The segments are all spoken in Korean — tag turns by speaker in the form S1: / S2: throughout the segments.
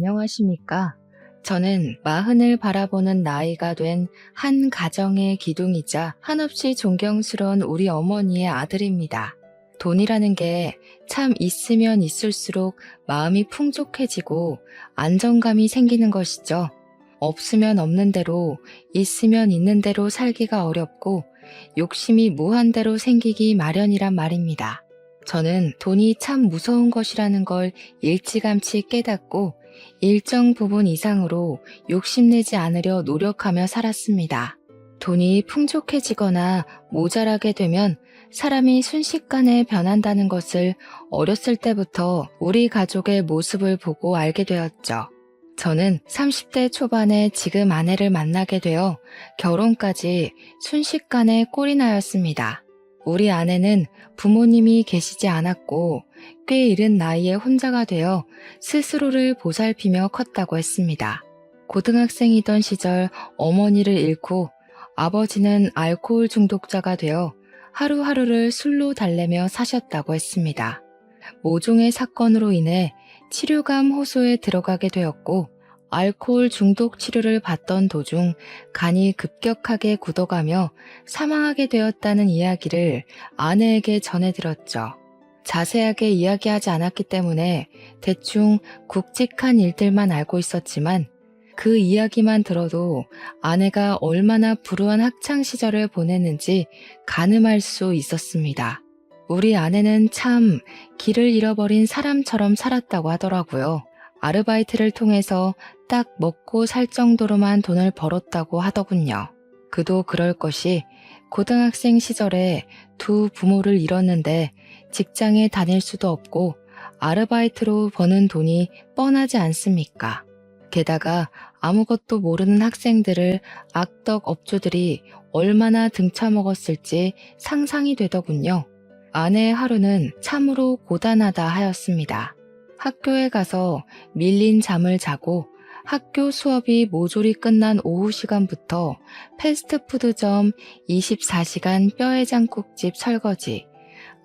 S1: 안녕하십니까? 저는 마흔을 바라보는 나이가 된 한 가정의 기둥이자 한없이 존경스러운 우리 어머니의 아들입니다. 돈이라는 게 참 있으면 있을수록 마음이 풍족해지고 안정감이 생기는 것이죠. 없으면 없는 대로, 있으면 있는 대로 살기가 어렵고 욕심이 무한대로 생기기 마련이란 말입니다. 저는 돈이 참 무서운 것이라는 걸 일찌감치 깨닫고 일정 부분 이상으로 욕심내지 않으려 노력하며 살았습니다. 돈이 풍족해지거나 모자라게 되면 사람이 순식간에 변한다는 것을 어렸을 때부터 우리 가족의 모습을 보고 알게 되었죠. 저는 30대 초반에 지금 아내를 만나게 되어 결혼까지 순식간에 꼴이 나였습니다. 우리 아내는 부모님이 계시지 않았고 꽤 이른 나이에 혼자가 되어 스스로를 보살피며 컸다고 했습니다. 고등학생이던 시절 어머니를 잃고 아버지는 알코올 중독자가 되어 하루하루를 술로 달래며 사셨다고 했습니다. 모종의 사건으로 인해 치료감 호소에 들어가게 되었고 알코올 중독 치료를 받던 도중 간이 급격하게 굳어가며 사망하게 되었다는 이야기를 아내에게 전해들었죠. 자세하게 이야기하지 않았기 때문에 대충 굵직한 일들만 알고 있었지만 그 이야기만 들어도 아내가 얼마나 불우한 학창시절을 보냈는지 가늠할 수 있었습니다. 우리 아내는 참 길을 잃어버린 사람처럼 살았다고 하더라고요. 아르바이트를 통해서 딱 먹고 살 정도로만 돈을 벌었다고 하더군요. 그도 그럴 것이 고등학생 시절에 두 부모를 잃었는데 직장에 다닐 수도 없고 아르바이트로 버는 돈이 뻔하지 않습니까? 게다가 아무것도 모르는 학생들을 악덕 업주들이 얼마나 등쳐먹었을지 상상이 되더군요. 아내의 하루는 참으로 고단하다 하였습니다. 학교에 가서 밀린 잠을 자고 학교 수업이 모조리 끝난 오후 시간부터 패스트푸드점 24시간 뼈해장국집 설거지,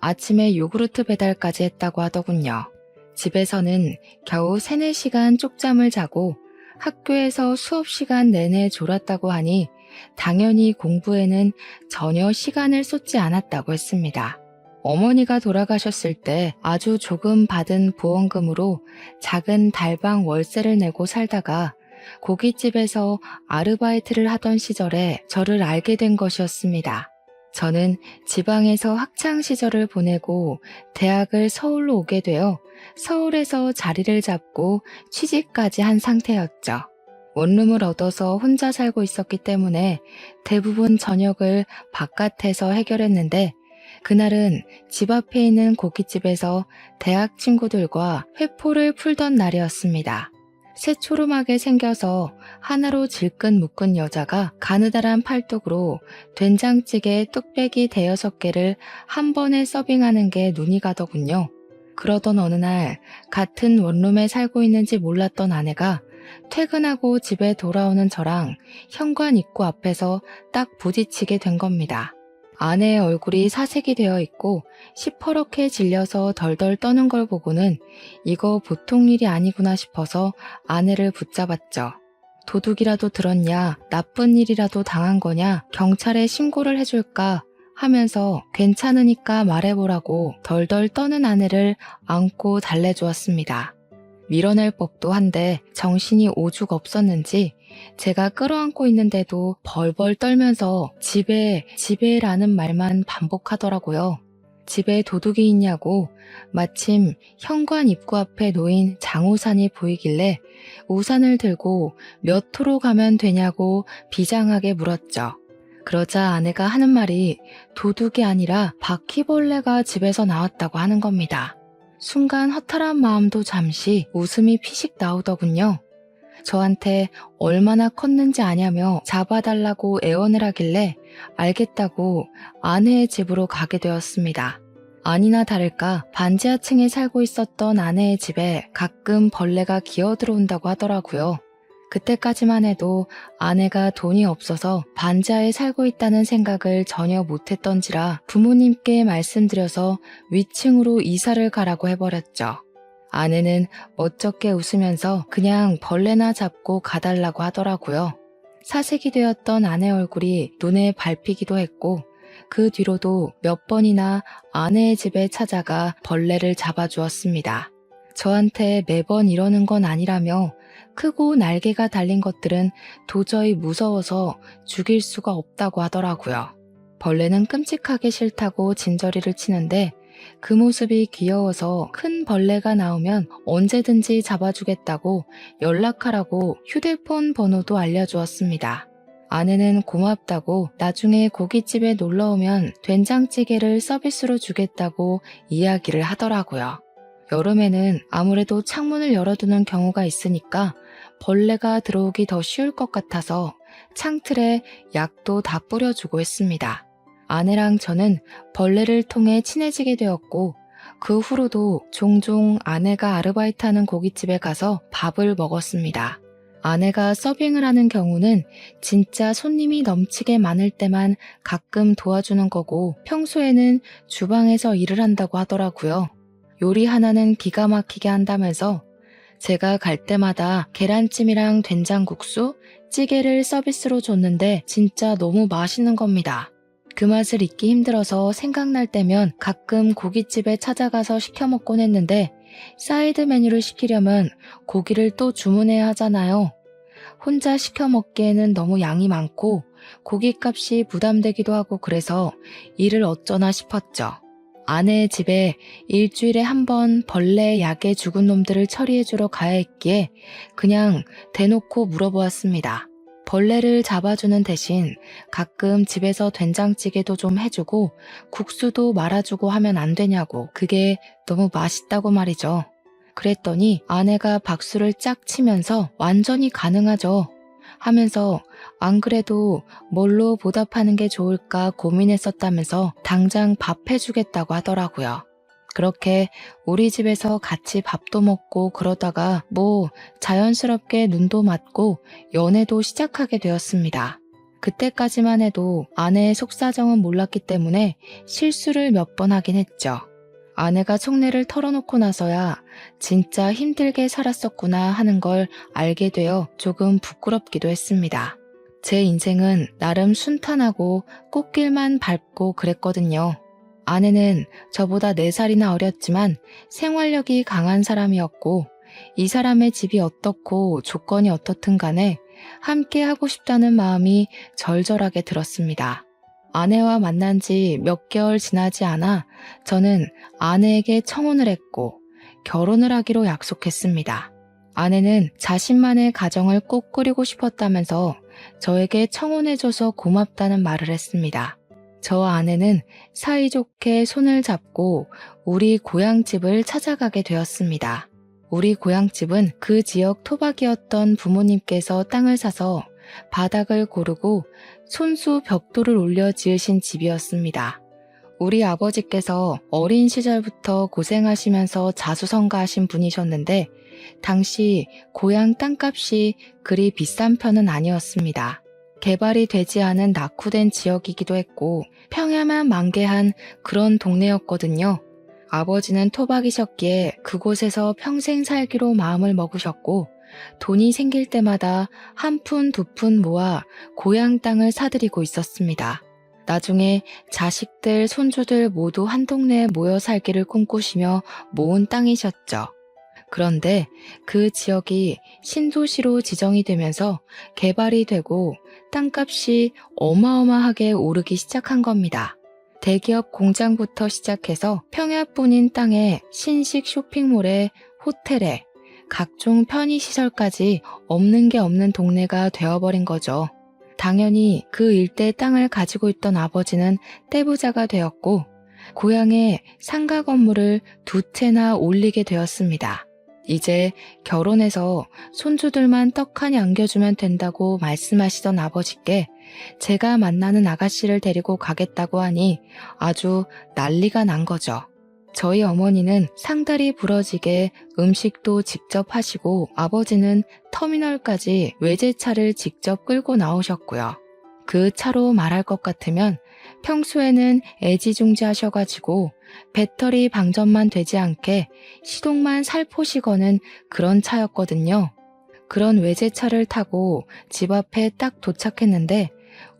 S1: 아침에 요구르트 배달까지 했다고 하더군요. 집에서는 겨우 3, 4시간 쪽잠을 자고 학교에서 수업 시간 내내 졸았다고 하니 당연히 공부에는 전혀 시간을 쏟지 않았다고 했습니다. 어머니가 돌아가셨을 때 아주 조금 받은 보험금으로 작은 달방 월세를 내고 살다가 고깃집에서 아르바이트를 하던 시절에 저를 알게 된 것이었습니다. 저는 지방에서 학창 시절을 보내고 대학을 서울로 오게 되어 서울에서 자리를 잡고 취직까지 한 상태였죠. 원룸을 얻어서 혼자 살고 있었기 때문에 대부분 저녁을 바깥에서 해결했는데 그날은 집 앞에 있는 고깃집에서 대학 친구들과 회포를 풀던 날이었습니다. 새초롬하게 생겨서 하나로 질끈 묶은 여자가 가느다란 팔뚝으로 된장찌개 뚝배기 5-6개를 한 번에 서빙하는 게 눈이 가더군요. 그러던 어느 날 같은 원룸에 살고 있는지 몰랐던 아내가 퇴근하고 집에 돌아오는 저랑 현관 입구 앞에서 딱 부딪히게 된 겁니다. 아내의 얼굴이 사색이 되어 있고 시퍼렇게 질려서 덜덜 떠는 걸 보고는 이거 보통 일이 아니구나 싶어서 아내를 붙잡았죠. 도둑이라도 들었냐, 나쁜 일이라도 당한 거냐, 경찰에 신고를 해줄까 하면서 괜찮으니까 말해보라고 덜덜 떠는 아내를 안고 달래주었습니다. 밀어낼 법도 한데 정신이 오죽 없었는지 제가 끌어안고 있는데도 벌벌 떨면서 집에라는 말만 반복하더라고요. 집에 도둑이 있냐고 마침 현관 입구 앞에 놓인 장우산이 보이길래 우산을 들고 몇 호로 가면 되냐고 비장하게 물었죠. 그러자 아내가 하는 말이 도둑이 아니라 바퀴벌레가 집에서 나왔다고 하는 겁니다. 순간 허탈한 마음도 잠시 웃음이 피식 나오더군요. 저한테 얼마나 컸는지 아냐며 잡아달라고 애원을 하길래 알겠다고 아내의 집으로 가게 되었습니다. 아니나 다를까 반지하층에 살고 있었던 아내의 집에 가끔 벌레가 기어들어온다고 하더라고요. 그때까지만 해도 아내가 돈이 없어서 반지하에 살고 있다는 생각을 전혀 못했던지라 부모님께 말씀드려서 위층으로 이사를 가라고 해버렸죠. 아내는 멋쩍게 웃으면서 그냥 벌레나 잡고 가달라고 하더라고요. 사색이 되었던 아내 얼굴이 눈에 밟히기도 했고 그 뒤로도 몇 번이나 아내의 집에 찾아가 벌레를 잡아주었습니다. 저한테 매번 이러는 건 아니라며 크고 날개가 달린 것들은 도저히 무서워서 죽일 수가 없다고 하더라고요. 벌레는 끔찍하게 싫다고 진저리를 치는데 그 모습이 귀여워서 큰 벌레가 나오면 언제든지 잡아주겠다고 연락하라고 휴대폰 번호도 알려주었습니다. 아내는 고맙다고 나중에 고깃집에 놀러오면 된장찌개를 서비스로 주겠다고 이야기를 하더라고요. 여름에는 아무래도 창문을 열어두는 경우가 있으니까 벌레가 들어오기 더 쉬울 것 같아서 창틀에 약도 다 뿌려주고 했습니다. 아내랑 저는 벌레를 통해 친해지게 되었고 그 후로도 종종 아내가 아르바이트하는 고깃집에 가서 밥을 먹었습니다. 아내가 서빙을 하는 경우는 진짜 손님이 넘치게 많을 때만 가끔 도와주는 거고 평소에는 주방에서 일을 한다고 하더라고요. 요리 하나는 기가 막히게 한다면서 제가 갈 때마다 계란찜이랑 된장국수, 찌개를 서비스로 줬는데 진짜 너무 맛있는 겁니다. 그 맛을 잊기 힘들어서 생각날 때면 가끔 고깃집에 찾아가서 시켜 먹곤 했는데 사이드 메뉴를 시키려면 고기를 또 주문해야 하잖아요. 혼자 시켜 먹기에는 너무 양이 많고 고깃값이 부담되기도 하고 그래서 일을 어쩌나 싶었죠. 아내의 집에 일주일에 한 번 벌레 약에 죽은 놈들을 처리해주러 가야 했기에 그냥 대놓고 물어보았습니다. 벌레를 잡아주는 대신 가끔 집에서 된장찌개도 좀 해주고 국수도 말아주고 하면 안 되냐고. 그게 너무 맛있다고 말이죠. 그랬더니 아내가 박수를 짝 치면서 완전히 가능하죠 하면서 안 그래도 뭘로 보답하는 게 좋을까 고민했었다면서 당장 밥 해주겠다고 하더라고요. 그렇게 우리 집에서 같이 밥도 먹고 그러다가 자연스럽게 눈도 맞고 연애도 시작하게 되었습니다. 그때까지만 해도 아내의 속사정은 몰랐기 때문에 실수를 몇 번 하긴 했죠. 아내가 속내를 털어놓고 나서야 진짜 힘들게 살았었구나 하는 걸 알게 되어 조금 부끄럽기도 했습니다. 제 인생은 나름 순탄하고 꽃길만 밟고 그랬거든요. 아내는 저보다 4살이나 어렸지만 생활력이 강한 사람이었고 이 사람의 집이 어떻고 조건이 어떻든 간에 함께 하고 싶다는 마음이 절절하게 들었습니다. 아내와 만난 지 몇 개월 지나지 않아 저는 아내에게 청혼을 했고 결혼을 하기로 약속했습니다. 아내는 자신만의 가정을 꼭 꾸리고 싶었다면서 저에게 청혼해줘서 고맙다는 말을 했습니다. 저와 아내는 사이좋게 손을 잡고 우리 고향집을 찾아가게 되었습니다. 우리 고향집은 그 지역 토박이었던 부모님께서 땅을 사서 바닥을 고르고 손수 벽돌을 올려 지으신 집이었습니다. 우리 아버지께서 어린 시절부터 고생하시면서 자수성가하신 분이셨는데 당시 고향 땅값이 그리 비싼 편은 아니었습니다. 개발이 되지 않은 낙후된 지역이기도 했고 평야만 만개한 그런 동네였거든요. 아버지는 토박이셨기에 그곳에서 평생 살기로 마음을 먹으셨고 돈이 생길 때마다 한 푼 두 푼 모아 고향 땅을 사들이고 있었습니다. 나중에 자식들, 손주들 모두 한 동네에 모여 살기를 꿈꾸시며 모은 땅이셨죠. 그런데 그 지역이 신도시로 지정이 되면서 개발이 되고 땅값이 어마어마하게 오르기 시작한 겁니다. 대기업 공장부터 시작해서 평야뿐인 땅에 신식 쇼핑몰에 호텔에 각종 편의시설까지 없는 게 없는 동네가 되어버린 거죠. 당연히 그 일대 땅을 가지고 있던 아버지는 떼부자가 되었고 고향에 상가 건물을 2채나 올리게 되었습니다. 이제 결혼해서 손주들만 떡하니 안겨주면 된다고 말씀하시던 아버지께 제가 만나는 아가씨를 데리고 가겠다고 하니 아주 난리가 난 거죠. 저희 어머니는 상다리 부러지게 음식도 직접 하시고 아버지는 터미널까지 외제차를 직접 끌고 나오셨고요. 그 차로 말할 것 같으면 평소에는 애지중지하셔가지고 배터리 방전만 되지 않게 시동만 살포시 거는 그런 차였거든요. 그런 외제차를 타고 집 앞에 딱 도착했는데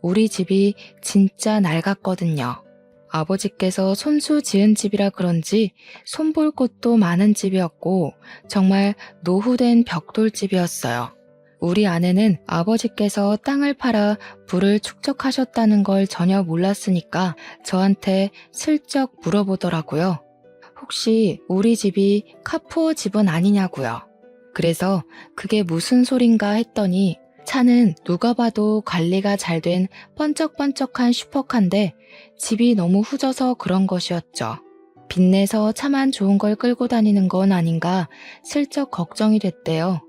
S1: 우리 집이 진짜 낡았거든요. 아버지께서 손수 지은 집이라 그런지 손볼 곳도 많은 집이었고 정말 노후된 벽돌집이었어요. 우리 아내는 아버지께서 땅을 팔아 부를 축적하셨다는 걸 전혀 몰랐으니까 저한테 슬쩍 물어보더라고요. 혹시 우리 집이 카푸어 집은 아니냐고요. 그래서 그게 무슨 소린가 했더니 차는 누가 봐도 관리가 잘 된 번쩍번쩍한 슈퍼카인데 집이 너무 후져서 그런 것이었죠. 빚내서 차만 좋은 걸 끌고 다니는 건 아닌가 슬쩍 걱정이 됐대요.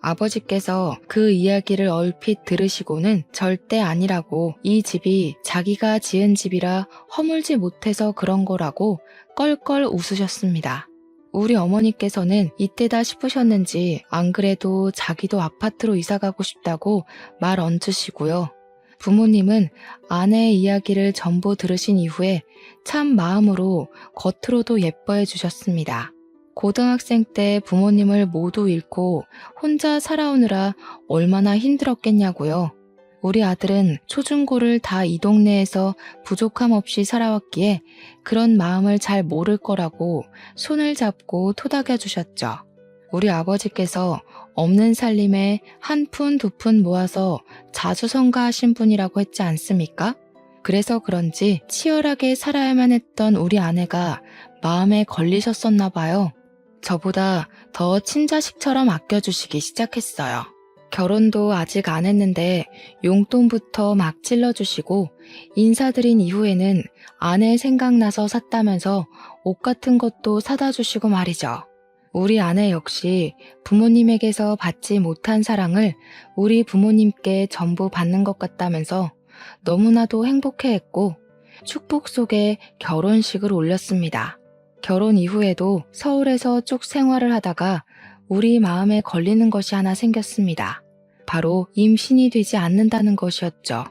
S1: 아버지께서 그 이야기를 얼핏 들으시고는 절대 아니라고 이 집이 자기가 지은 집이라 허물지 못해서 그런 거라고 껄껄 웃으셨습니다. 우리 어머니께서는 이때다 싶으셨는지 안 그래도 자기도 아파트로 이사가고 싶다고 말 얹으시고요. 부모님은 아내의 이야기를 전부 들으신 이후에 참 마음으로 겉으로도 예뻐해 주셨습니다. 고등학생 때 부모님을 모두 잃고 혼자 살아오느라 얼마나 힘들었겠냐고요. 우리 아들은 초중고를 다 이 동네에서 부족함 없이 살아왔기에 그런 마음을 잘 모를 거라고 손을 잡고 토닥여 주셨죠. 우리 아버지께서 없는 살림에 한 푼 두 푼 모아서 자수성가하신 분이라고 했지 않습니까? 그래서 그런지 치열하게 살아야만 했던 우리 아내가 마음에 걸리셨었나 봐요. 저보다 더 친자식처럼 아껴주시기 시작했어요. 결혼도 아직 안 했는데 용돈부터 막 찔러주시고 인사드린 이후에는 아내 생각나서 샀다면서 옷 같은 것도 사다 주시고 말이죠. 우리 아내 역시 부모님에게서 받지 못한 사랑을 우리 부모님께 전부 받는 것 같다면서 너무나도 행복해했고 축복 속에 결혼식을 올렸습니다. 결혼 이후에도 서울에서 쭉 생활을 하다가 우리 마음에 걸리는 것이 하나 생겼습니다. 바로 임신이 되지 않는다는 것이었죠.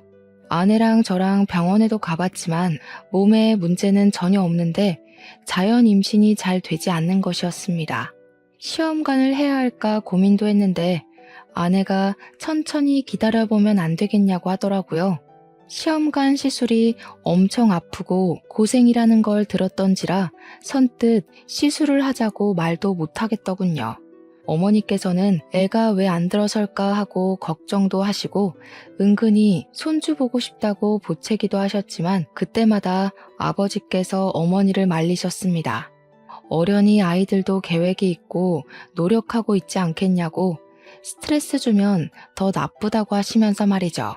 S1: 아내랑 저랑 병원에도 가봤지만 몸에 문제는 전혀 없는데 자연 임신이 잘 되지 않는 것이었습니다. 시험관을 해야 할까 고민도 했는데 아내가 천천히 기다려보면 안 되겠냐고 하더라고요. 시험관 시술이 엄청 아프고 고생이라는 걸 들었던지라 선뜻 시술을 하자고 말도 못하겠더군요. 어머니께서는 애가 왜 안 들어설까 하고 걱정도 하시고 은근히 손주 보고 싶다고 보채기도 하셨지만 그때마다 아버지께서 어머니를 말리셨습니다. 어련히 아이들도 계획이 있고 노력하고 있지 않겠냐고 스트레스 주면 더 나쁘다고 하시면서 말이죠.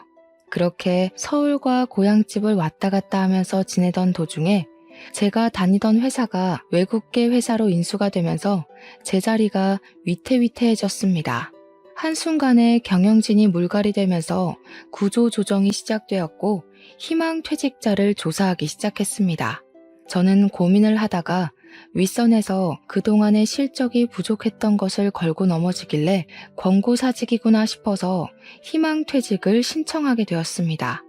S1: 그렇게 서울과 고향집을 왔다 갔다 하면서 지내던 도중에 제가 다니던 회사가 외국계 회사로 인수가 되면서 제 자리가 위태위태해졌습니다. 한순간에 경영진이 물갈이 되면서 구조조정이 시작되었고 희망퇴직자를 조사하기 시작했습니다. 저는 고민을 하다가 윗선에서 그동안의 실적이 부족했던 것을 걸고 넘어지길래 권고사직이구나 싶어서 희망퇴직을 신청하게 되었습니다.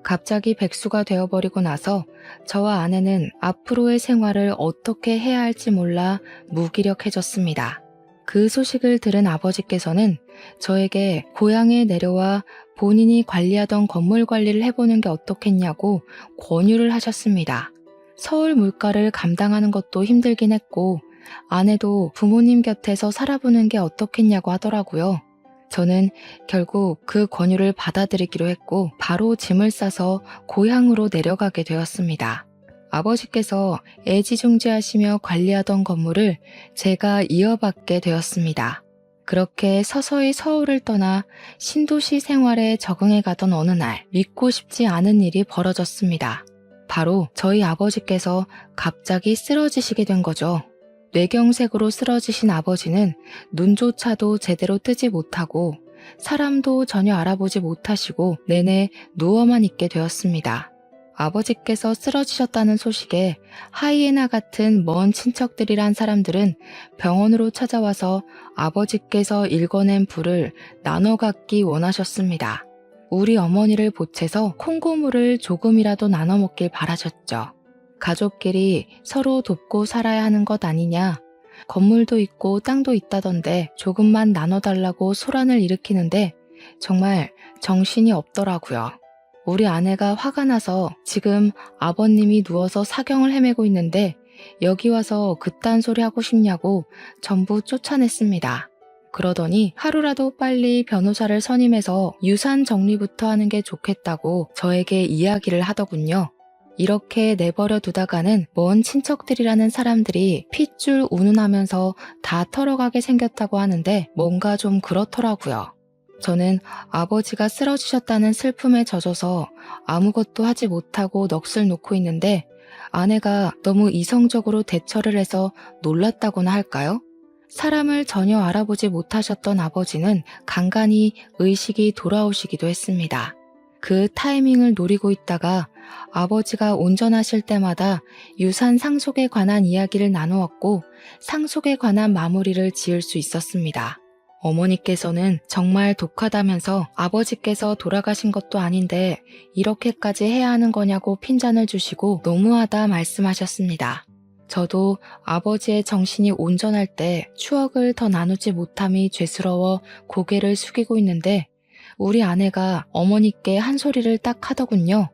S1: 갑자기 백수가 되어버리고 나서 저와 아내는 앞으로의 생활을 어떻게 해야 할지 몰라 무기력해졌습니다. 그 소식을 들은 아버지께서는 저에게 고향에 내려와 본인이 관리하던 건물 관리를 해보는 게 어떻겠냐고 권유를 하셨습니다. 서울 물가를 감당하는 것도 힘들긴 했고 아내도 부모님 곁에서 살아보는 게 어떻겠냐고 하더라고요. 저는 결국 그 권유를 받아들이기로 했고 바로 짐을 싸서 고향으로 내려가게 되었습니다. 아버지께서 애지중지하시며 관리하던 건물을 제가 이어받게 되었습니다. 그렇게 서서히 서울을 떠나 신도시 생활에 적응해 가던 어느 날 믿고 싶지 않은 일이 벌어졌습니다. 바로 저희 아버지께서 갑자기 쓰러지시게 된 거죠. 뇌경색으로 쓰러지신 아버지는 눈조차도 제대로 뜨지 못하고 사람도 전혀 알아보지 못하시고 내내 누워만 있게 되었습니다. 아버지께서 쓰러지셨다는 소식에 하이에나 같은 먼 친척들이란 사람들은 병원으로 찾아와서 아버지께서 일궈낸 부를 나눠 갖기 원하셨습니다. 우리 어머니를 보채서 콩고물을 조금이라도 나눠 먹길 바라셨죠. 가족끼리 서로 돕고 살아야 하는 것 아니냐. 건물도 있고 땅도 있다던데 조금만 나눠달라고 소란을 일으키는데 정말 정신이 없더라고요. 우리 아내가 화가 나서 지금 아버님이 누워서 사경을 헤매고 있는데 여기 와서 그딴 소리 하고 싶냐고 전부 쫓아냈습니다. 그러더니 하루라도 빨리 변호사를 선임해서 유산 정리부터 하는 게 좋겠다고 저에게 이야기를 하더군요. 이렇게 내버려 두다가는 먼 친척들이라는 사람들이 핏줄 운운하면서 다 털어가게 생겼다고 하는데 뭔가 좀 그렇더라고요. 저는 아버지가 쓰러지셨다는 슬픔에 젖어서 아무것도 하지 못하고 넋을 놓고 있는데 아내가 너무 이성적으로 대처를 해서 놀랐다고나 할까요? 사람을 전혀 알아보지 못하셨던 아버지는 간간히 의식이 돌아오시기도 했습니다. 그 타이밍을 노리고 있다가 아버지가 온전하실 때마다 유산 상속에 관한 이야기를 나누었고 상속에 관한 마무리를 지을 수 있었습니다. 어머니께서는 정말 독하다면서 아버지께서 돌아가신 것도 아닌데 이렇게까지 해야 하는 거냐고 핀잔을 주시고 너무하다 말씀하셨습니다. 저도 아버지의 정신이 온전할 때 추억을 더 나누지 못함이 죄스러워 고개를 숙이고 있는데 우리 아내가 어머니께 한 소리를 딱 하더군요.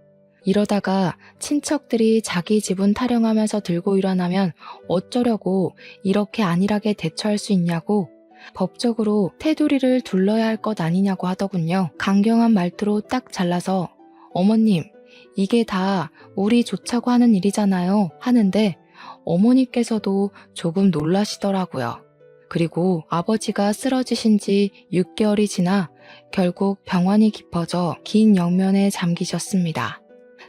S1: 이러다가 친척들이 자기 지분 타령하면서 들고 일어나면 어쩌려고 이렇게 안일하게 대처할 수 있냐고 법적으로 테두리를 둘러야 할 것 아니냐고 하더군요. 강경한 말투로 딱 잘라서 어머님, 이게 다 우리 좋자고 하는 일이잖아요 하는데 어머니께서도 조금 놀라시더라고요. 그리고 아버지가 쓰러지신 지 6개월이 지나 결국 병환이 깊어져 긴 영면에 잠기셨습니다.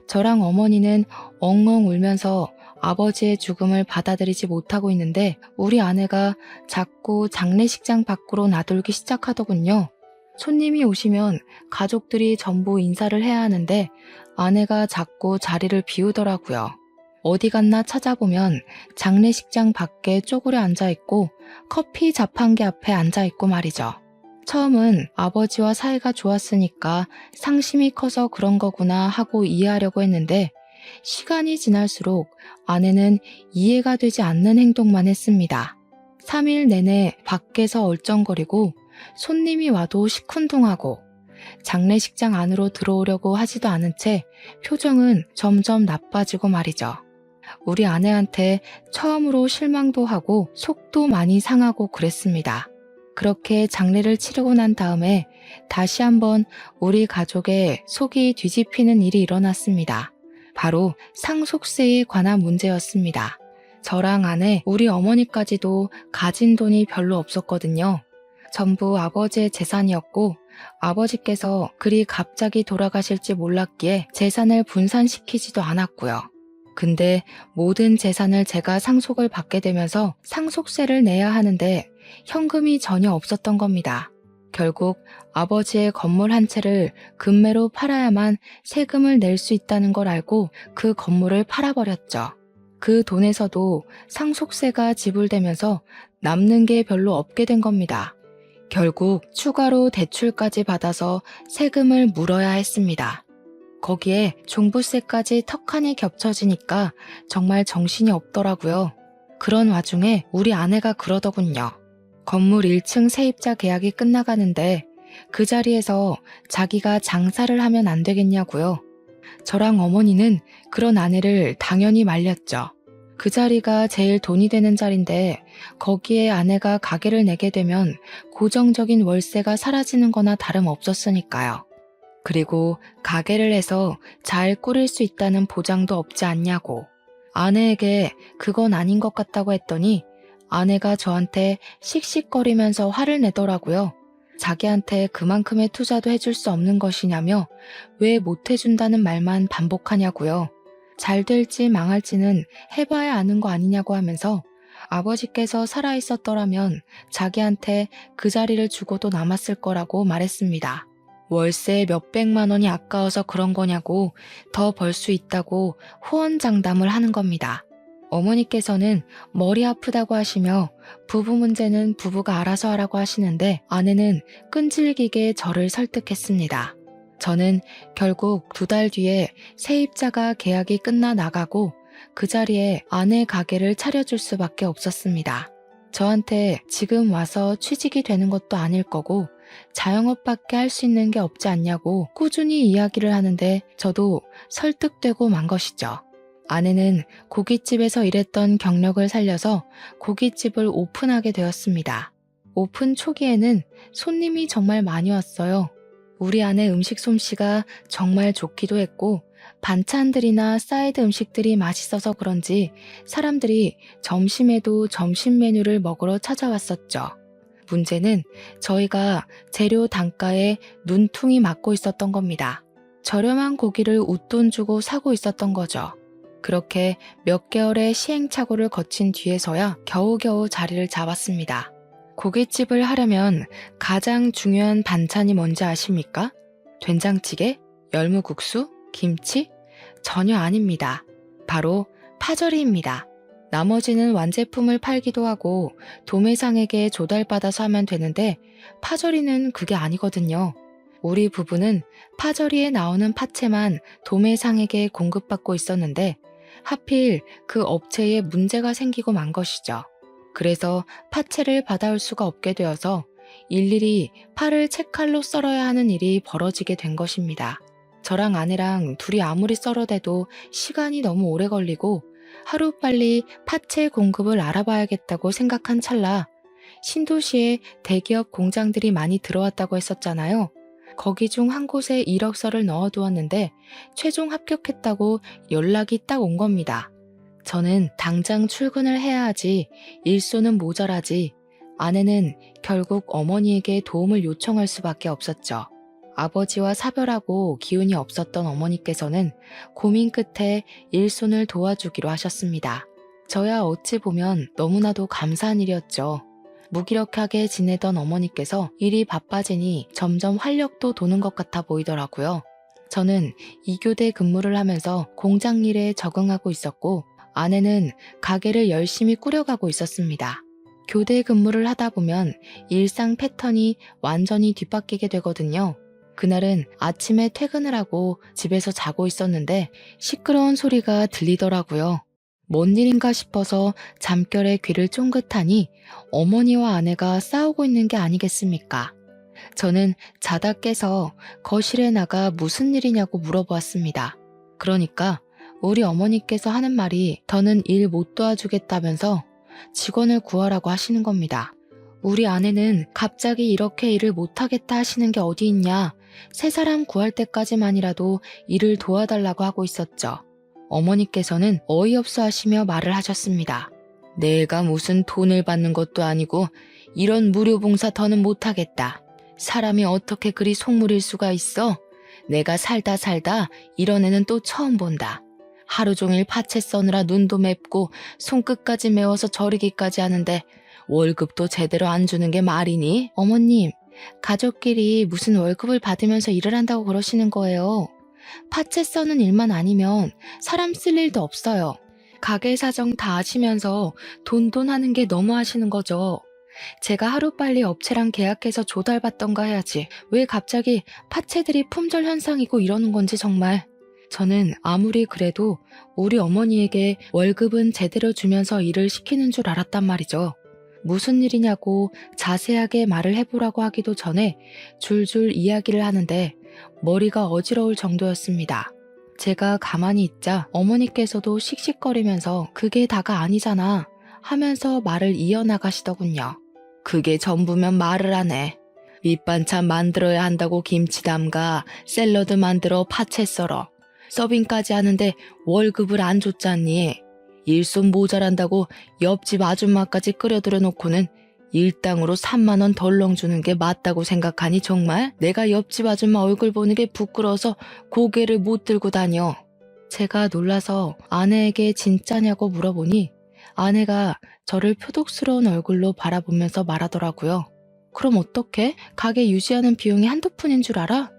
S1: 저랑 어머니는 엉엉 울면서 아버지의 죽음을 받아들이지 못하고 있는데 우리 아내가 자꾸 장례식장 밖으로 나돌기 시작하더군요. 손님이 오시면 가족들이 전부 인사를 해야 하는데 아내가 자꾸 자리를 비우더라고요. 어디 갔나 찾아보면 장례식장 밖에 쪼그려 앉아있고 커피 자판기 앞에 앉아있고 말이죠. 처음은 아버지와 사이가 좋았으니까 상심이 커서 그런 거구나 하고 이해하려고 했는데 시간이 지날수록 아내는 이해가 되지 않는 행동만 했습니다. 3일 내내 밖에서 얼쩡거리고 손님이 와도 시큰둥하고 장례식장 안으로 들어오려고 하지도 않은 채 표정은 점점 나빠지고 말이죠. 우리 아내한테 처음으로 실망도 하고 속도 많이 상하고 그랬습니다. 그렇게 장례를 치르고 난 다음에 다시 한번 우리 가족의 속이 뒤집히는 일이 일어났습니다. 바로 상속세에 관한 문제였습니다. 저랑 아내, 우리 어머니까지도 가진 돈이 별로 없었거든요. 전부 아버지의 재산이었고 아버지께서 그리 갑자기 돌아가실지 몰랐기에 재산을 분산시키지도 않았고요. 근데 모든 재산을 제가 상속을 받게 되면서 상속세를 내야 하는데 현금이 전혀 없었던 겁니다. 결국 아버지의 건물 한 채를 금매로 팔아야만 세금을 낼 수 있다는 걸 알고 그 건물을 팔아버렸죠. 그 돈에서도 상속세가 지불되면서 남는 게 별로 없게 된 겁니다. 결국 추가로 대출까지 받아서 세금을 물어야 했습니다. 거기에 종부세까지 턱하니 겹쳐지니까 정말 정신이 없더라고요. 그런 와중에 우리 아내가 그러더군요. 건물 1층 세입자 계약이 끝나가는데 그 자리에서 자기가 장사를 하면 안 되겠냐고요. 저랑 어머니는 그런 아내를 당연히 말렸죠. 그 자리가 제일 돈이 되는 자리인데 거기에 아내가 가게를 내게 되면 고정적인 월세가 사라지는 거나 다름없었으니까요. 그리고 가게를 해서 잘 꾸릴 수 있다는 보장도 없지 않냐고. 아내에게 그건 아닌 것 같다고 했더니 아내가 저한테 씩씩거리면서 화를 내더라고요. 자기한테 그만큼의 투자도 해줄 수 없는 것이냐며 왜 못 해준다는 말만 반복하냐고요. 잘 될지 망할지는 해봐야 아는 거 아니냐고 하면서 아버지께서 살아있었더라면 자기한테 그 자리를 주고도 남았을 거라고 말했습니다. 월세 몇백만 원이 아까워서 그런 거냐고 더 벌 수 있다고 호언장담을 하는 겁니다. 어머니께서는 머리 아프다고 하시며 부부 문제는 부부가 알아서 하라고 하시는데 아내는 끈질기게 저를 설득했습니다. 저는 결국 2달 뒤에 세입자가 계약이 끝나 나가고 그 자리에 아내 가게를 차려줄 수밖에 없었습니다. 저한테 지금 와서 취직이 되는 것도 아닐 거고 자영업밖에 할 수 있는 게 없지 않냐고 꾸준히 이야기를 하는데 저도 설득되고 만 것이죠. 아내는 고깃집에서 일했던 경력을 살려서 고깃집을 오픈하게 되었습니다. 오픈 초기에는 손님이 정말 많이 왔어요. 우리 아내 음식 솜씨가 정말 좋기도 했고 반찬들이나 사이드 음식들이 맛있어서 그런지 사람들이 점심에도 점심 메뉴를 먹으러 찾아왔었죠. 문제는 저희가 재료 단가에 눈퉁이 맞고 있었던 겁니다. 저렴한 고기를 웃돈 주고 사고 있었던 거죠. 그렇게 몇 개월의 시행착오를 거친 뒤에서야 겨우겨우 자리를 잡았습니다. 고깃집을 하려면 가장 중요한 반찬이 뭔지 아십니까? 된장찌개? 열무국수? 김치? 전혀 아닙니다. 바로 파절이입니다. 나머지는 완제품을 팔기도 하고 도매상에게 조달받아서 하면 되는데 파절이는 그게 아니거든요. 우리 부부는 파절이에 나오는 파채만 도매상에게 공급받고 있었는데 하필 그 업체에 문제가 생기고 만 것이죠. 그래서 파채를 받아올 수가 없게 되어서 일일이 파를 채칼로 썰어야 하는 일이 벌어지게 된 것입니다. 저랑 아내랑 둘이 아무리 썰어대도 시간이 너무 오래 걸리고 하루빨리 파채 공급을 알아봐야겠다고 생각한 찰나 신도시에 대기업 공장들이 많이 들어왔다고 했었잖아요. 거기 중 한 곳에 이력서를 넣어두었는데 최종 합격했다고 연락이 딱 온 겁니다. 저는 당장 출근을 해야 하지 일손은 모자라지 아내는 결국 어머니에게 도움을 요청할 수밖에 없었죠. 아버지와 사별하고 기운이 없었던 어머니께서는 고민 끝에 일손을 도와주기로 하셨습니다. 저야 어찌 보면 너무나도 감사한 일이었죠. 무기력하게 지내던 어머니께서 일이 바빠지니 점점 활력도 도는 것 같아 보이더라고요. 저는 2교대 근무를 하면서 공장 일에 적응하고 있었고 아내는 가게를 열심히 꾸려가고 있었습니다. 교대 근무를 하다 보면 일상 패턴이 완전히 뒤바뀌게 되거든요. 그날은 아침에 퇴근을 하고 집에서 자고 있었는데 시끄러운 소리가 들리더라고요. 뭔 일인가 싶어서 잠결에 귀를 쫑긋하니 어머니와 아내가 싸우고 있는 게 아니겠습니까? 저는 자다 깨서 거실에 나가 무슨 일이냐고 물어보았습니다. 그러니까 우리 어머니께서 하는 말이 더는 일 못 도와주겠다면서 직원을 구하라고 하시는 겁니다. 우리 아내는 갑자기 이렇게 일을 못하겠다 하시는 게 어디 있냐, 새 사람 구할 때까지만이라도 일을 도와달라고 하고 있었죠. 어머니께서는 어이없어 하시며 말을 하셨습니다. 내가 무슨 돈을 받는 것도 아니고 이런 무료 봉사 더는 못하겠다. 사람이 어떻게 그리 속물일 수가 있어? 내가 살다 이런 애는 또 처음 본다. 하루 종일 파채 써느라 눈도 맵고 손끝까지 매워서 저리기까지 하는데 월급도 제대로 안 주는 게 말이니? 어머님, 가족끼리 무슨 월급을 받으면서 일을 한다고 그러시는 거예요. 파채 써는 일만 아니면 사람 쓸 일도 없어요. 가게 사정 다 아시면서 돈 하는 게 너무 하시는 거죠. 제가 하루빨리 업체랑 계약해서 조달받던가 해야지. 왜 갑자기 파채들이 품절 현상이고 이러는 건지 정말. 저는 아무리 그래도 우리 어머니에게 월급은 제대로 주면서 일을 시키는 줄 알았단 말이죠. 무슨 일이냐고 자세하게 말을 해보라고 하기도 전에 줄줄 이야기를 하는데 머리가 어지러울 정도였습니다. 제가 가만히 있자 어머니께서도 씩씩거리면서 그게 다가 아니잖아 하면서 말을 이어나가시더군요. 그게 전부면 말을 안 해. 밑반찬 만들어야 한다고 김치 담가, 샐러드 만들어 파채 썰어, 서빙까지 하는데 월급을 안 줬잖니. 일손 모자란다고 옆집 아줌마까지 끌어들여 놓고는 일당으로 3만 원 덜렁 주는 게 맞다고 생각하니 정말? 내가 옆집 아줌마 얼굴 보는 게 부끄러워서 고개를 못 들고 다녀. 제가 놀라서 아내에게 진짜냐고 물어보니 아내가 저를 표독스러운 얼굴로 바라보면서 말하더라고요. 그럼 어떡해? 가게 유지하는 비용이 한두 푼인 줄 알아?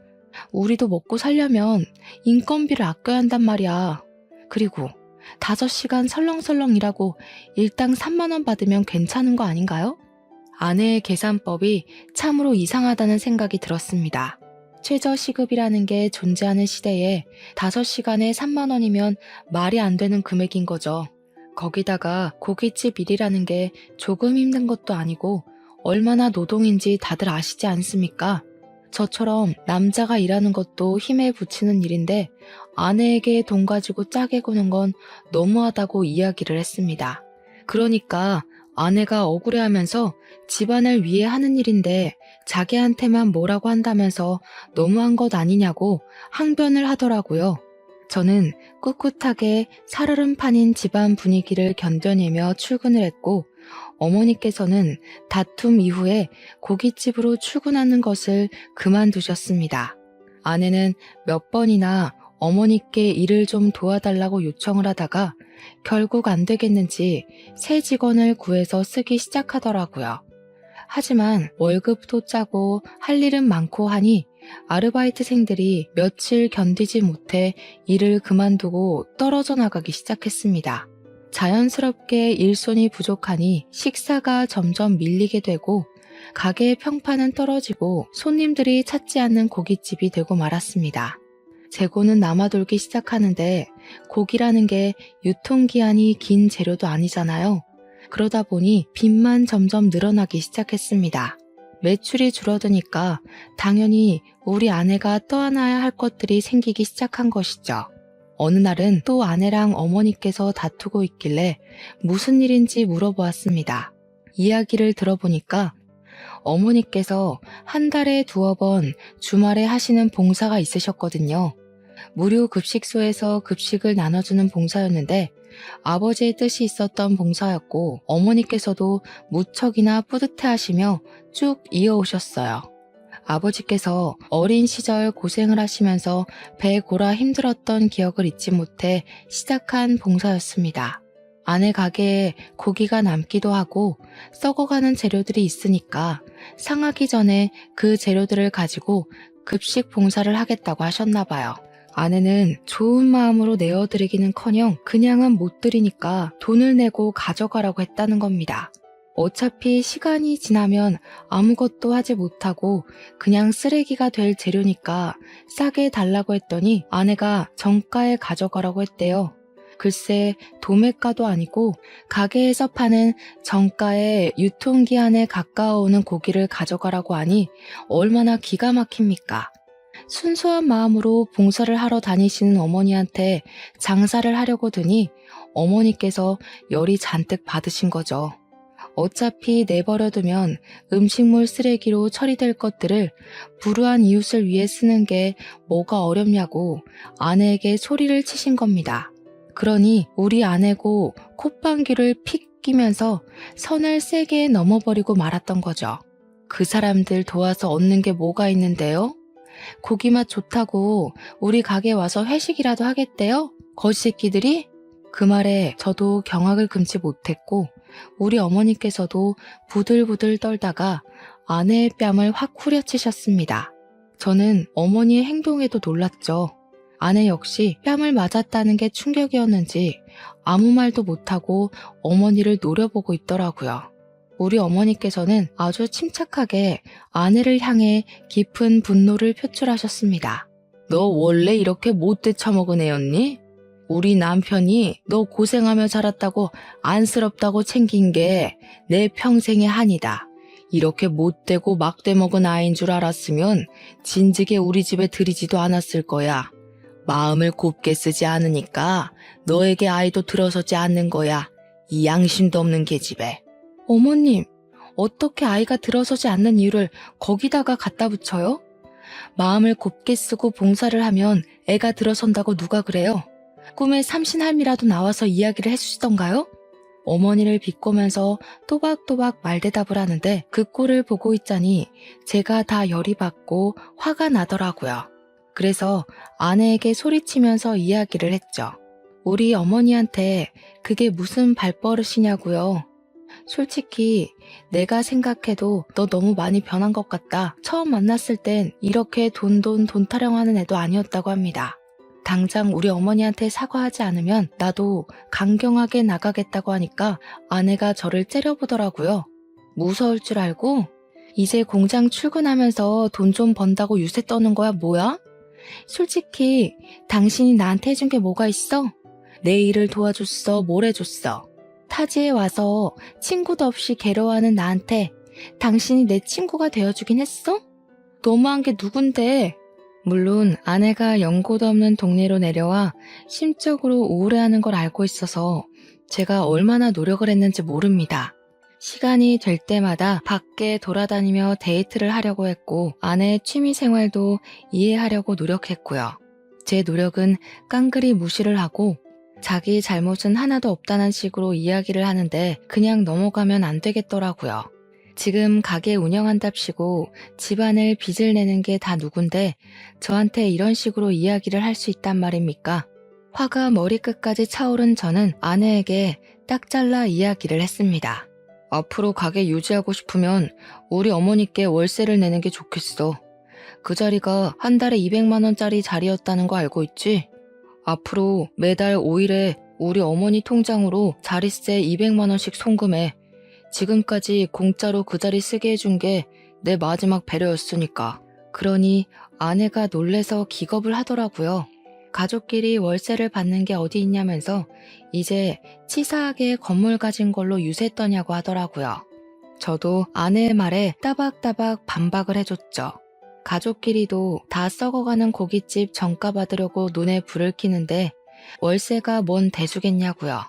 S1: 우리도 먹고 살려면 인건비를 아껴야 한단 말이야. 그리고 5시간 설렁설렁 일하고 일당 3만 원 받으면 괜찮은 거 아닌가요? 아내의 계산법이 참으로 이상하다는 생각이 들었습니다. 최저시급이라는 게 존재하는 시대에 5시간에 3만 원이면 말이 안 되는 금액인 거죠. 거기다가 고깃집 일이라는 게 조금 힘든 것도 아니고 얼마나 노동인지 다들 아시지 않습니까? 저처럼 남자가 일하는 것도 힘에 부치는 일인데 아내에게 돈 가지고 짜게 구는 건 너무하다고 이야기를 했습니다. 그러니까 아내가 억울해하면서 집안을 위해 하는 일인데 자기한테만 뭐라고 한다면서 너무한 것 아니냐고 항변을 하더라고요. 저는 꿋꿋하게 살얼음판인 집안 분위기를 견뎌내며 출근을 했고 어머니께서는 다툼 이후에 고깃집으로 출근하는 것을 그만두셨습니다. 아내는 몇 번이나 어머니께 일을 좀 도와달라고 요청을 하다가 결국 안 되겠는지 새 직원을 구해서 쓰기 시작하더라고요. 하지만 월급도 짜고 할 일은 많고 하니 아르바이트생들이 며칠 견디지 못해 일을 그만두고 떨어져 나가기 시작했습니다. 자연스럽게 일손이 부족하니 식사가 점점 밀리게 되고 가게의 평판은 떨어지고 손님들이 찾지 않는 고깃집이 되고 말았습니다. 재고는 남아돌기 시작하는데 고기라는 게 유통기한이 긴 재료도 아니잖아요. 그러다 보니 빚만 점점 늘어나기 시작했습니다. 매출이 줄어드니까 당연히 우리 아내가 떠안아야 할 것들이 생기기 시작한 것이죠. 어느 날은 또 아내랑 어머니께서 다투고 있길래 무슨 일인지 물어보았습니다. 이야기를 들어보니까 어머니께서 한 달에 2번 주말에 하시는 봉사가 있으셨거든요. 무료 급식소에서 급식을 나눠주는 봉사였는데 아버지의 뜻이 있었던 봉사였고 어머니께서도 무척이나 뿌듯해하시며 쭉 이어오셨어요. 아버지께서 어린 시절 고생을 하시면서 배 골아 힘들었던 기억을 잊지 못해 시작한 봉사였습니다. 아내 가게에 고기가 남기도 하고 썩어가는 재료들이 있으니까 상하기 전에 그 재료들을 가지고 급식 봉사를 하겠다고 하셨나 봐요. 아내는 좋은 마음으로 내어드리기는커녕 그냥은 못 드리니까 돈을 내고 가져가라고 했다는 겁니다. 어차피 시간이 지나면 아무것도 하지 못하고 그냥 쓰레기가 될 재료니까 싸게 달라고 했더니 아내가 정가에 가져가라고 했대요. 글쎄 도매가도 아니고 가게에서 파는 정가의 유통기한에 가까워오는 고기를 가져가라고 하니 얼마나 기가 막힙니까? 순수한 마음으로 봉사를 하러 다니시는 어머니한테 장사를 하려고 드니 어머니께서 열이 잔뜩 받으신 거죠. 어차피 내버려두면 음식물 쓰레기로 처리될 것들을 불우한 이웃을 위해 쓰는 게 뭐가 어렵냐고 아내에게 소리를 치신 겁니다. 그러니 우리 아내고 콧방귀를 픽 끼면서 선을 세게 넘어버리고 말았던 거죠. 그 사람들 도와서 얻는 게 뭐가 있는데요? 고기 맛 좋다고 우리 가게 와서 회식이라도 하겠대요? 거지새끼들이? 그 말에 저도 경악을 금치 못했고 우리 어머니께서도 부들부들 떨다가 아내의 뺨을 확 후려치셨습니다. 저는 어머니의 행동에도 놀랐죠. 아내 역시 뺨을 맞았다는 게 충격이었는지 아무 말도 못하고 어머니를 노려보고 있더라고요. 우리 어머니께서는 아주 침착하게 아내를 향해 깊은 분노를 표출하셨습니다. 너 원래 이렇게 못돼 처먹은 애였니? 우리 남편이 너 고생하며 자랐다고 안쓰럽다고 챙긴 게 내 평생의 한이다. 이렇게 못되고 막대 먹은 아이인 줄 알았으면 진즉에 우리 집에 들이지도 않았을 거야. 마음을 곱게 쓰지 않으니까 너에게 아이도 들어서지 않는 거야. 이 양심도 없는 계집애. 어머님, 어떻게 아이가 들어서지 않는 이유를 거기다가 갖다 붙여요? 마음을 곱게 쓰고 봉사를 하면 애가 들어선다고 누가 그래요? 꿈에 삼신할미라도 나와서 이야기를 해주시던가요? 어머니를 비꼬면서 또박또박 말대답을 하는데 그 꼴을 보고 있자니 제가 다 열이 받고 화가 나더라고요. 그래서 아내에게 소리치면서 이야기를 했죠. 우리 어머니한테 그게 무슨 발버릇이냐고요. 솔직히 내가 생각해도 너 너무 많이 변한 것 같다. 처음 만났을 땐 이렇게 돈 타령하는 애도 아니었다고 합니다. 당장 우리 어머니한테 사과하지 않으면 나도 강경하게 나가겠다고 하니까 아내가 저를 째려보더라고요. 무서울 줄 알고? 이제 공장 출근하면서 돈 좀 번다고 유세 떠는 거야, 뭐야? 솔직히 당신이 나한테 해준 게 뭐가 있어? 내 일을 도와줬어, 뭘 해줬어? 타지에 와서 친구도 없이 괴로워하는 나한테 당신이 내 친구가 되어주긴 했어? 너무한 게 누군데? 물론 아내가 연고도 없는 동네로 내려와 심적으로 우울해하는 걸 알고 있어서 제가 얼마나 노력을 했는지 모릅니다. 시간이 될 때마다 밖에 돌아다니며 데이트를 하려고 했고 아내의 취미 생활도 이해하려고 노력했고요. 제 노력은 깡그리 무시를 하고 자기 잘못은 하나도 없다는 식으로 이야기를 하는데 그냥 넘어가면 안 되겠더라고요. 지금 가게 운영한답시고 집안을 빚을 내는 게 다 누군데 저한테 이런 식으로 이야기를 할 수 있단 말입니까? 화가 머리끝까지 차오른 저는 아내에게 딱 잘라 이야기를 했습니다. 앞으로 가게 유지하고 싶으면 우리 어머니께 월세를 내는 게 좋겠어. 그 자리가 한 달에 200만 원짜리 자리였다는 거 알고 있지? 앞으로 매달 5일에 우리 어머니 통장으로 자릿세 200만 원씩 송금해. 지금까지 공짜로 그 자리 쓰게 해준 게 내 마지막 배려였으니까. 그러니 아내가 놀래서 기겁을 하더라고요. 가족끼리 월세를 받는 게 어디 있냐면서 이제 치사하게 건물 가진 걸로 유세 떠냐고 하더라고요. 저도 아내의 말에 따박따박 반박을 해줬죠. 가족끼리도 다 썩어가는 고깃집 정가 받으려고 눈에 불을 켜는데 월세가 뭔 대수겠냐고요.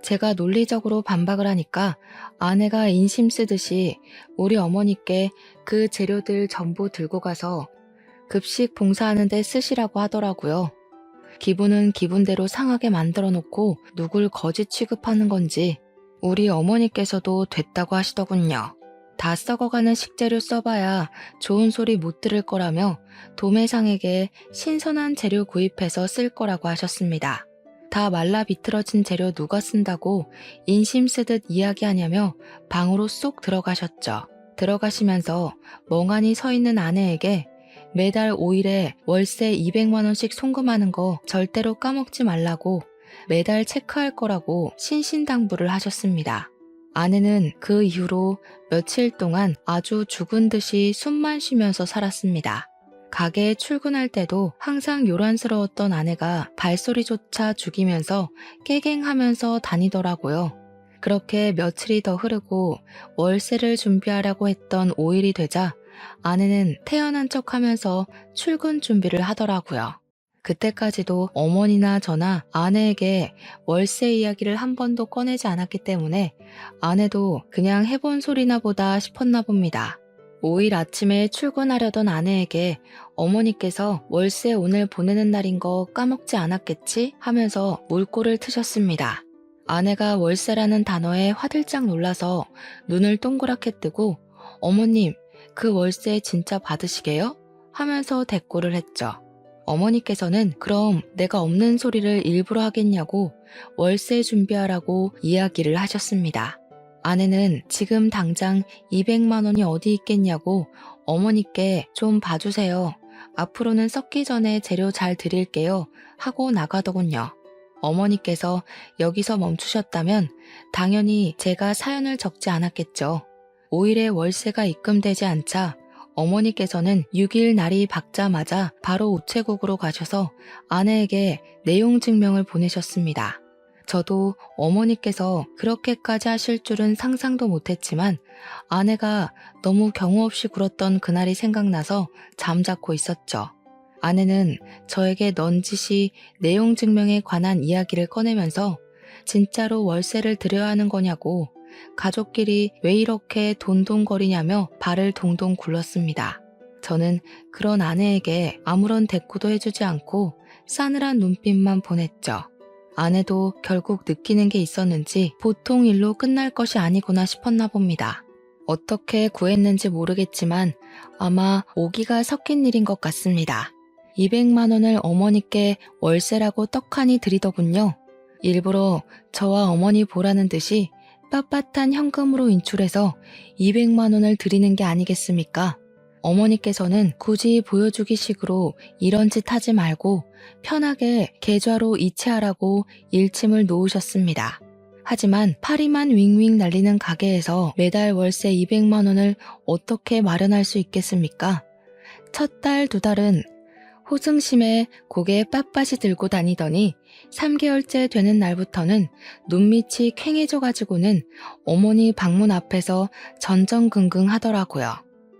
S1: 제가 논리적으로 반박을 하니까 아내가 인심 쓰듯이 우리 어머니께 그 재료들 전부 들고 가서 급식 봉사하는 데 쓰시라고 하더라고요. 기분은 기분대로 상하게 만들어 놓고 누굴 거짓 취급하는 건지 우리 어머니께서도 됐다고 하시더군요. 다 썩어가는 식재료 써봐야 좋은 소리 못 들을 거라며 도매상에게 신선한 재료 구입해서 쓸 거라고 하셨습니다. 다 말라 비틀어진 재료 누가 쓴다고 인심 쓰듯 이야기하냐며 방으로 쏙 들어가셨죠. 들어가시면서 멍하니 서 있는 아내에게 매달 5일에 월세 200만 원씩 송금하는 거 절대로 까먹지 말라고 매달 체크할 거라고 신신당부를 하셨습니다. 아내는 그 이후로 며칠 동안 아주 죽은 듯이 숨만 쉬면서 살았습니다. 가게에 출근할 때도 항상 요란스러웠던 아내가 발소리조차 죽이면서 깨갱하면서 다니더라고요. 그렇게 며칠이 더 흐르고 월세를 준비하려고 했던 5일이 되자 아내는 태어난 척하면서 출근 준비를 하더라고요. 그때까지도 어머니나 저나 아내에게 월세 이야기를 한 번도 꺼내지 않았기 때문에 아내도 그냥 해본 소리나 보다 싶었나 봅니다. 5일 아침에 출근하려던 아내에게 어머니께서 월세 오늘 보내는 날인 거 까먹지 않았겠지? 하면서 물꼬를 트셨습니다. 아내가 월세라는 단어에 화들짝 놀라서 눈을 동그랗게 뜨고 어머님, 그 월세 진짜 받으시게요? 하면서 대꾸를 했죠. 어머니께서는 그럼 내가 없는 소리를 일부러 하겠냐고 월세 준비하라고 이야기를 하셨습니다. 아내는 지금 당장 200만 원이 어디 있겠냐고 어머니께 좀 봐주세요. 앞으로는 썩기 전에 재료 잘 드릴게요. 하고 나가더군요. 어머니께서 여기서 멈추셨다면 당연히 제가 사연을 적지 않았겠죠. 5일에 월세가 입금되지 않자 어머니께서는 6일 날이 밝자마자 바로 우체국으로 가셔서 아내에게 내용 증명을 보내셨습니다. 저도 어머니께서 그렇게까지 하실 줄은 상상도 못했지만 아내가 너무 경우 없이 굴었던 그날이 생각나서 잠자코 있었죠. 아내는 저에게 넌지시 내용 증명에 관한 이야기를 꺼내면서 진짜로 월세를 드려야 하는 거냐고 가족끼리 왜 이렇게 돈돈거리냐며 발을 동동 굴렀습니다. 저는 그런 아내에게 아무런 대꾸도 해주지 않고 싸늘한 눈빛만 보냈죠. 아내도 결국 느끼는 게 있었는지 보통 일로 끝날 것이 아니구나 싶었나 봅니다. 어떻게 구했는지 모르겠지만 아마 오기가 섞인 일인 것 같습니다. 200만 원을 어머니께 월세라고 떡하니 드리더군요. 일부러 저와 어머니 보라는 듯이 빳빳한 현금으로 인출해서 200만 원을 드리는 게 아니겠습니까? 어머니께서는 굳이 보여주기 식으로 이런 짓 하지 말고 편하게 계좌로 이체하라고 일침을 놓으셨습니다. 하지만 파리만 윙윙 날리는 가게에서 매달 월세 200만 원을 어떻게 마련할 수 있겠습니까? 첫 달, 두 달은 호승심에 고개에 빳빳이 들고 다니더니 3개월째 되는 날부터는 눈밑이 퀭해져가지고는 어머니 방문 앞에서 전전긍긍 하더라고요.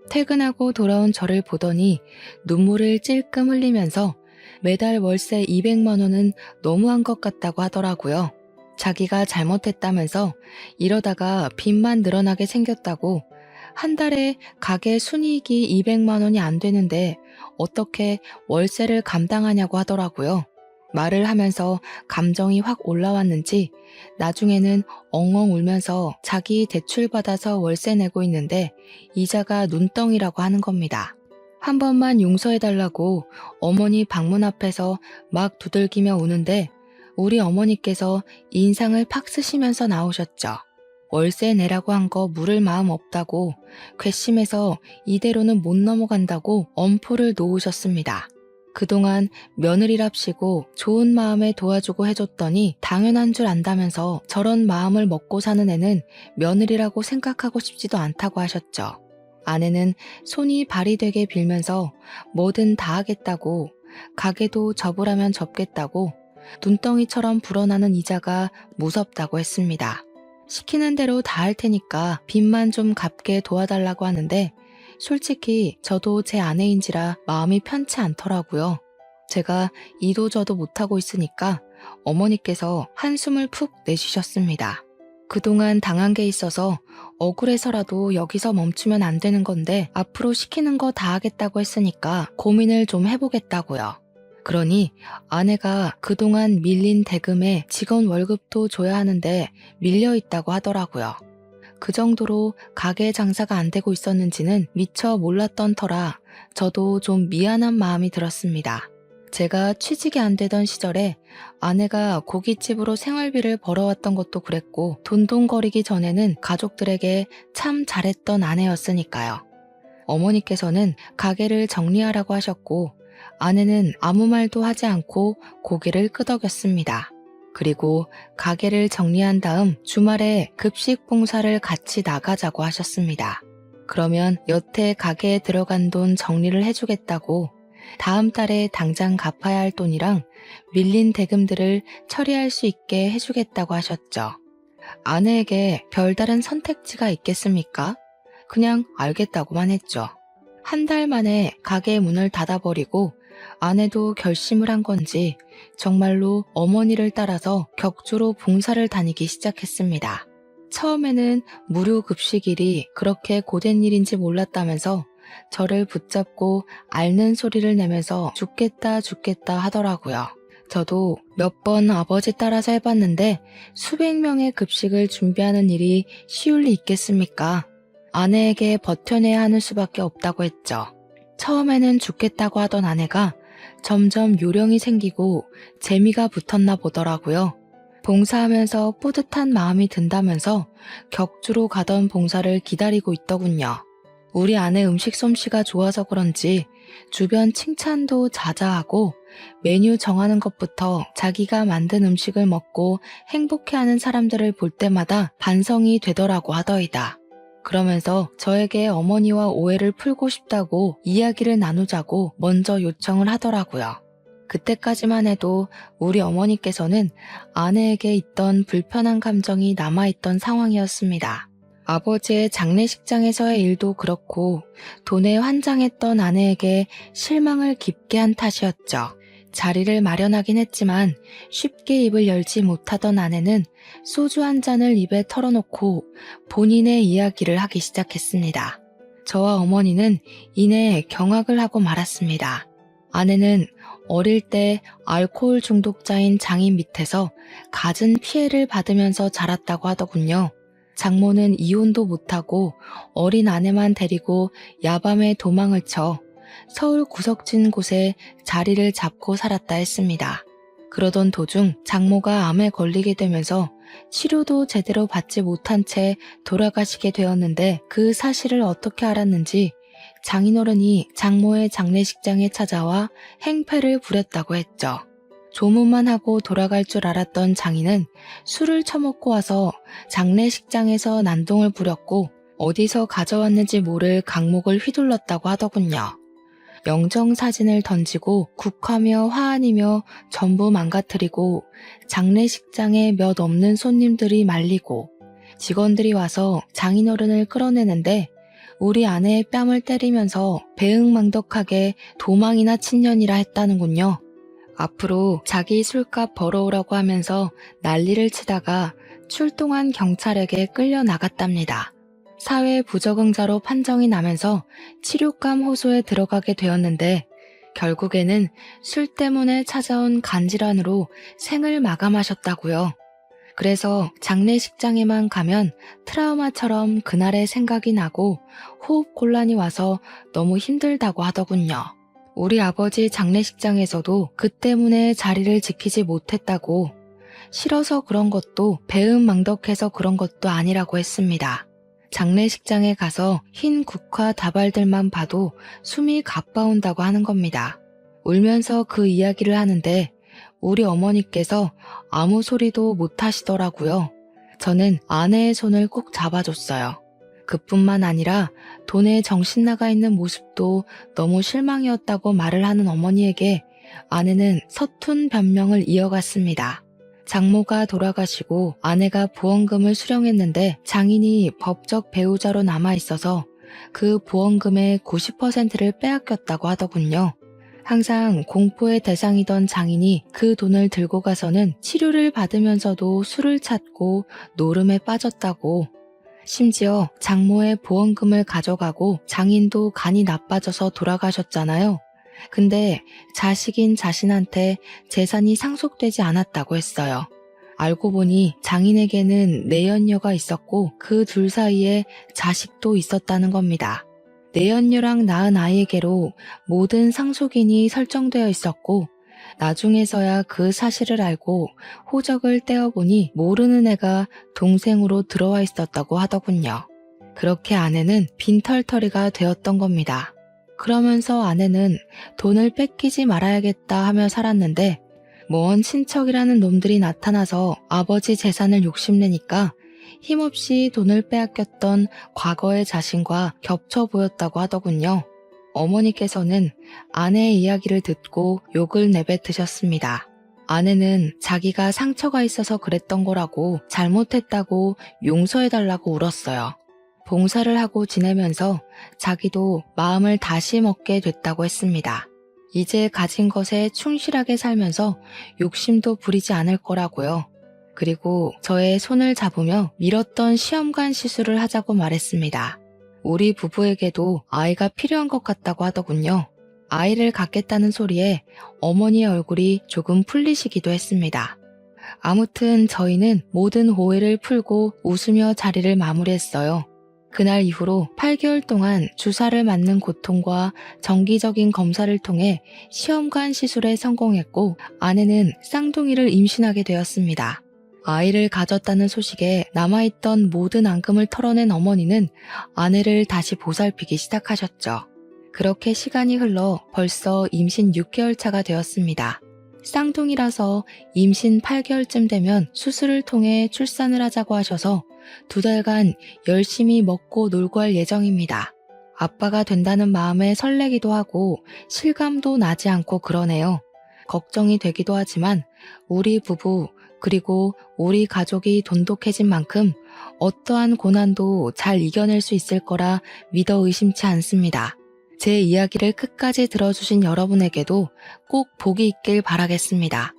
S1: 퇴근하고 돌아온 저를 보더니 눈물을 찔끔 흘리면서 매달 월세 200만 원은 너무한 것 같다고 하더라고요. 자기가 잘못했다면서 이러다가 빚만 늘어나게 생겼다고 한 달에 가게 순이익이 200만 원이 안 되는데 어떻게 월세를 감당하냐고 하더라고요. 말을 하면서 감정이 확 올라왔는지 나중에는 엉엉 울면서 자기 대출받아서 월세 내고 있는데 이자가 눈덩이라고 하는 겁니다. 한 번만 용서해달라고 어머니 방문 앞에서 막 두들기며 우는데 우리 어머니께서 인상을 팍 쓰시면서 나오셨죠. 월세 내라고 한 거 물을 마음 없다고 괘씸해서 이대로는 못 넘어간다고 엄포를 놓으셨습니다. 그동안 며느리랍시고 좋은 마음에 도와주고 해줬더니 당연한 줄 안다면서 저런 마음을 먹고 사는 애는 며느리라고 생각하고 싶지도 않다고 하셨죠. 아내는 손이 발이 되게 빌면서 뭐든 다 하겠다고 가게도 접으라면 접겠다고 눈덩이처럼 불어나는 이자가 무섭다고 했습니다. 시키는 대로 다 할 테니까 빚만 좀 갚게 도와달라고 하는데 솔직히 저도 제 아내인지라 마음이 편치 않더라고요. 제가 이도저도 못하고 있으니까 어머니께서 한숨을 푹 내쉬셨습니다. 그동안 당한 게 있어서 억울해서라도 여기서 멈추면 안 되는 건데 앞으로 시키는 거 다 하겠다고 했으니까 고민을 좀 해보겠다고요. 그러니 아내가 그동안 밀린 대금에 직원 월급도 줘야 하는데 밀려 있다고 하더라고요. 그 정도로 가게 장사가 안 되고 있었는지는 미처 몰랐던 터라 저도 좀 미안한 마음이 들었습니다. 제가 취직이 안 되던 시절에 아내가 고깃집으로 생활비를 벌어왔던 것도 그랬고 돈돈거리기 전에는 가족들에게 참 잘했던 아내였으니까요. 어머니께서는 가게를 정리하라고 하셨고 아내는 아무 말도 하지 않고 고개를 끄덕였습니다. 그리고 가게를 정리한 다음 주말에 급식 봉사를 같이 나가자고 하셨습니다. 그러면 여태 가게에 들어간 돈 정리를 해주겠다고 다음 달에 당장 갚아야 할 돈이랑 밀린 대금들을 처리할 수 있게 해주겠다고 하셨죠. 아내에게 별다른 선택지가 있겠습니까? 그냥 알겠다고만 했죠. 한 달 만에 가게 문을 닫아버리고 아내도 결심을 한 건지 정말로 어머니를 따라서 격주로 봉사를 다니기 시작했습니다. 처음에는 무료 급식일이 그렇게 고된 일인지 몰랐다면서 저를 붙잡고 앓는 소리를 내면서 죽겠다 하더라고요. 저도 몇 번 아버지 따라서 해봤는데 수백 명의 급식을 준비하는 일이 쉬울 리 있겠습니까? 아내에게 버텨내야 하는 수밖에 없다고 했죠. 처음에는 죽겠다고 하던 아내가 점점 요령이 생기고 재미가 붙었나 보더라고요. 봉사하면서 뿌듯한 마음이 든다면서 격주로 가던 봉사를 기다리고 있더군요. 우리 아내 음식 솜씨가 좋아서 그런지 주변 칭찬도 자자하고 메뉴 정하는 것부터 자기가 만든 음식을 먹고 행복해하는 사람들을 볼 때마다 반성이 되더라고 하더이다. 그러면서 저에게 어머니와 오해를 풀고 싶다고 이야기를 나누자고 먼저 요청을 하더라고요. 그때까지만 해도 우리 어머니께서는 아내에게 있던 불편한 감정이 남아있던 상황이었습니다. 아버지의 장례식장에서의 일도 그렇고 돈에 환장했던 아내에게 실망을 깊게 한 탓이었죠. 자리를 마련하긴 했지만 쉽게 입을 열지 못하던 아내는 소주 한 잔을 입에 털어놓고 본인의 이야기를 하기 시작했습니다. 저와 어머니는 이내 경악을 하고 말았습니다. 아내는 어릴 때 알코올 중독자인 장인 밑에서 갖은 피해를 받으면서 자랐다고 하더군요. 장모는 이혼도 못하고 어린 아내만 데리고 야밤에 도망을 쳐 서울 구석진 곳에 자리를 잡고 살았다 했습니다. 그러던 도중 장모가 암에 걸리게 되면서 치료도 제대로 받지 못한 채 돌아가시게 되었는데 그 사실을 어떻게 알았는지 장인어른이 장모의 장례식장에 찾아와 행패를 부렸다고 했죠. 조문만 하고 돌아갈 줄 알았던 장인은 술을 처먹고 와서 장례식장에서 난동을 부렸고 어디서 가져왔는지 모를 강목을 휘둘렀다고 하더군요. 영정사진을 던지고 국화며 화환이며 전부 망가뜨리고 장례식장에 몇 없는 손님들이 말리고 직원들이 와서 장인어른을 끌어내는데 우리 아내의 뺨을 때리면서 배응망덕하게 도망이나 친년이라 했다는군요. 앞으로 자기 술값 벌어오라고 하면서 난리를 치다가 출동한 경찰에게 끌려나갔답니다. 사회 부적응자로 판정이 나면서 치료감 호소에 들어가게 되었는데 결국에는 술 때문에 찾아온 간질환으로 생을 마감하셨다고요. 그래서 장례식장에만 가면 트라우마처럼 그날의 생각이 나고 호흡곤란이 와서 너무 힘들다고 하더군요. 우리 아버지 장례식장에서도 그 때문에 자리를 지키지 못했다고, 싫어서 그런 것도 배은망덕해서 그런 것도 아니라고 했습니다. 장례식장에 가서 흰 국화 다발들만 봐도 숨이 가빠온다고 하는 겁니다. 울면서 그 이야기를 하는데 우리 어머니께서 아무 소리도 못 하시더라고요. 저는 아내의 손을 꼭 잡아줬어요. 그뿐만 아니라 돈에 정신 나가 있는 모습도 너무 실망이었다고 말을 하는 어머니에게 아내는 서툰 변명을 이어갔습니다. 장모가 돌아가시고 아내가 보험금을 수령했는데 장인이 법적 배우자로 남아있어서 그 보험금의 90%를 빼앗겼다고 하더군요. 항상 공포의 대상이던 장인이 그 돈을 들고 가서는 치료를 받으면서도 술을 찾고 노름에 빠졌다고, 심지어 장모의 보험금을 가져가고 장인도 간이 나빠져서 돌아가셨잖아요. 근데 자식인 자신한테 재산이 상속되지 않았다고 했어요. 알고 보니 장인에게는 내연녀가 있었고 그 둘 사이에 자식도 있었다는 겁니다. 내연녀랑 낳은 아이에게로 모든 상속인이 설정되어 있었고 나중에서야 그 사실을 알고 호적을 떼어보니 모르는 애가 동생으로 들어와 있었다고 하더군요. 그렇게 아내는 빈털터리가 되었던 겁니다. 그러면서 아내는 돈을 뺏기지 말아야겠다 하며 살았는데 먼 친척이라는 놈들이 나타나서 아버지 재산을 욕심내니까 힘없이 돈을 빼앗겼던 과거의 자신과 겹쳐 보였다고 하더군요. 어머니께서는 아내의 이야기를 듣고 욕을 내뱉으셨습니다. 아내는 자기가 상처가 있어서 그랬던 거라고, 잘못했다고 용서해달라고 울었어요. 봉사를 하고 지내면서 자기도 마음을 다시 먹게 됐다고 했습니다. 이제 가진 것에 충실하게 살면서 욕심도 부리지 않을 거라고요. 그리고 저의 손을 잡으며 미뤘던 시험관 시술을 하자고 말했습니다. 우리 부부에게도 아이가 필요한 것 같다고 하더군요. 아이를 갖겠다는 소리에 어머니의 얼굴이 조금 풀리시기도 했습니다. 아무튼 저희는 모든 오해를 풀고 웃으며 자리를 마무리했어요. 그날 이후로 8개월 동안 주사를 맞는 고통과 정기적인 검사를 통해 시험관 시술에 성공했고 아내는 쌍둥이를 임신하게 되었습니다. 아이를 가졌다는 소식에 남아있던 모든 앙금을 털어낸 어머니는 아내를 다시 보살피기 시작하셨죠. 그렇게 시간이 흘러 벌써 임신 6개월 차가 되었습니다. 쌍둥이라서 임신 8개월쯤 되면 수술을 통해 출산을 하자고 하셔서 2달간 열심히 먹고 놀고 할 예정입니다. 아빠가 된다는 마음에 설레기도 하고 실감도 나지 않고 그러네요. 걱정이 되기도 하지만 우리 부부 그리고 우리 가족이 돈독해진 만큼 어떠한 고난도 잘 이겨낼 수 있을 거라 믿어 의심치 않습니다. 제 이야기를 끝까지 들어주신 여러분에게도 꼭 복이 있길 바라겠습니다.